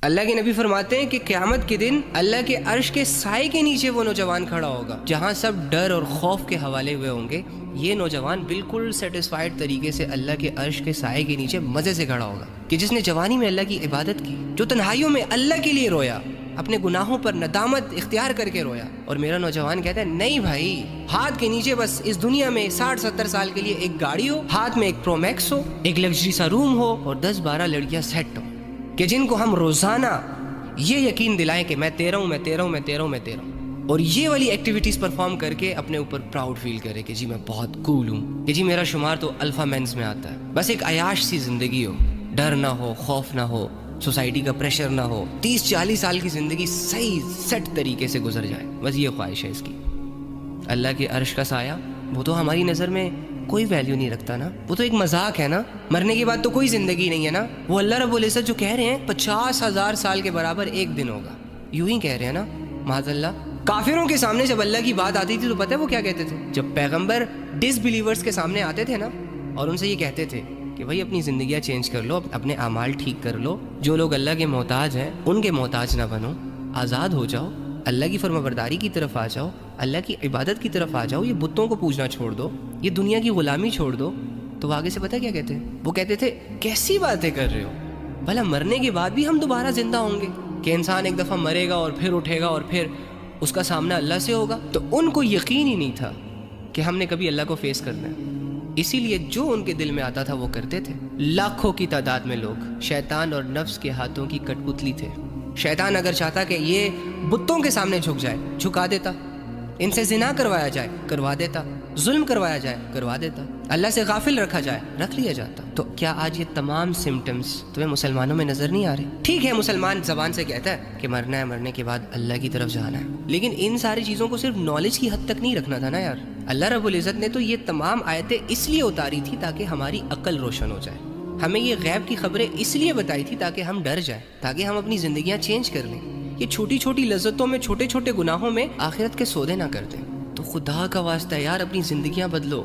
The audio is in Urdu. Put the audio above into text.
اللہ کے نبی فرماتے ہیں کہ قیامت کے دن اللہ کے عرش کے سائے کے نیچے وہ نوجوان کھڑا ہوگا جہاں سب ڈر اور خوف کے حوالے ہوئے ہوں گے. یہ نوجوان بالکل سیٹسفائیڈ طریقے سے اللہ کے عرش کے سائے کے نیچے مزے سے کھڑا ہوگا کہ جس نے جوانی میں اللہ کی عبادت کی, جو تنہائیوں میں اللہ کے لیے رویا, اپنے گناہوں پر ندامت اختیار کر کے رویا. اور میرا نوجوان کہتا ہے نہیں بھائی, ہاتھ کے نیچے بس اس دنیا میں 60-70 سال کے لیے ایک گاڑی ہو, ہاتھ میں ایک پرو میکس ہو, ایک لگژری سا روم ہو اور 10-12 لڑکیاں سیٹ ہو, کہ جن کو ہم روزانہ یہ یقین دلائیں کہ میں تیرا ہوں, میں تیرا ہوں, میں تیرا ہوں, میں تیرا ہوں, اور یہ والی ایکٹیویٹیز پرفارم کر کے اپنے اوپر پراؤڈ فیل کرے کہ جی میں بہت کول ہوں, کہ جی میرا شمار تو الفا مینز میں آتا ہے. بس ایک عیاش سی زندگی ہو, ڈر نہ ہو, خوف نہ ہو, سوسائٹی کا پریشر نہ ہو, 30-40 سال کی زندگی صحیح سیٹ طریقے سے گزر جائے, بس یہ خواہش ہے اس کی. اللہ کے عرش کا سایہ وہ تو ہماری نظر میں کوئی ویلیو نہیں رکھتا نا, وہ تو ایک مذاق ہے نا, مرنے کے بعد تو کوئی زندگی نہیں ہے نا. وہ اللہ رب العزت جو کہہ رہے ہیں 50,000 سال کے برابر ایک دن ہوگا, یوں ہی کہہ رہے ہیں نا, معاذ اللہ. کافروں کے سامنے جب اللہ کی بات آتی تھی تو پتہ ہے وہ کیا کہتے تھے؟ جب پیغمبر ڈس بلیورز کے سامنے آتے تھے نا اور ان سے یہ کہتے تھے کہ بھائی اپنی زندگیاں چینج کر لو, اپنے اعمال ٹھیک کر لو, جو لوگ اللہ کے محتاج ہیں ان کے محتاج نہ بنو, آزاد ہو جاؤ, اللہ کی فرمانبرداری کی طرف آ جاؤ, اللہ کی عبادت کی طرف آ جاؤ, یہ بتوں کو پوجنا چھوڑ دو, یہ دنیا کی غلامی چھوڑ دو. تو آگے سے پتہ کیا کہتے ہیں؟ وہ کہتے تھے کیسی باتیں کر رہے ہو, بھلا مرنے کے بعد بھی ہم دوبارہ زندہ ہوں گے, کہ انسان ایک دفعہ مرے گا اور پھر اٹھے گا اور پھر اس کا سامنا اللہ سے ہوگا. تو ان کو یقین ہی نہیں تھا کہ ہم نے کبھی اللہ کو فیس کرنا ہے, اسی لیے جو ان کے دل میں آتا تھا وہ کرتے تھے. لاکھوں کی تعداد میں لوگ شیطان اور نفس کے ہاتھوں کی کٹ پتلی تھے. شیطان اگر چاہتا کہ یہ بتوں کے سامنے جھک جائے, جھکا دیتا, ان سے زنا کروایا جائے, کروا دیتا, ظلم کروایا جائے, کروا دیتا, اللہ سے غافل رکھا جائے, رکھ لیا جاتا. تو کیا آج یہ تمام سمٹمز تمہیں مسلمانوں میں نظر نہیں آ رہے؟ ٹھیک ہے مسلمان زبان سے کہتا ہے کہ مرنا ہے, مرنے کے بعد اللہ کی طرف جانا ہے, لیکن ان ساری چیزوں کو صرف نالج کی حد تک نہیں رکھنا تھا نا یار. اللہ رب العزت نے تو یہ تمام آیتیں اس لیے اتاری تھی تاکہ ہماری عقل روشن ہو جائے, ہمیں یہ غیب کی خبریں اس لیے بتائی تھی تاکہ ہم ڈر جائیں, تاکہ ہم اپنی زندگیاں چینج کر لیں, یہ چھوٹی چھوٹی لذتوں میں, چھوٹے چھوٹے گناہوں میں آخرت کے سودے نہ کر دیں. تو خدا کا واسطہ یار اپنی زندگیاں بدلو,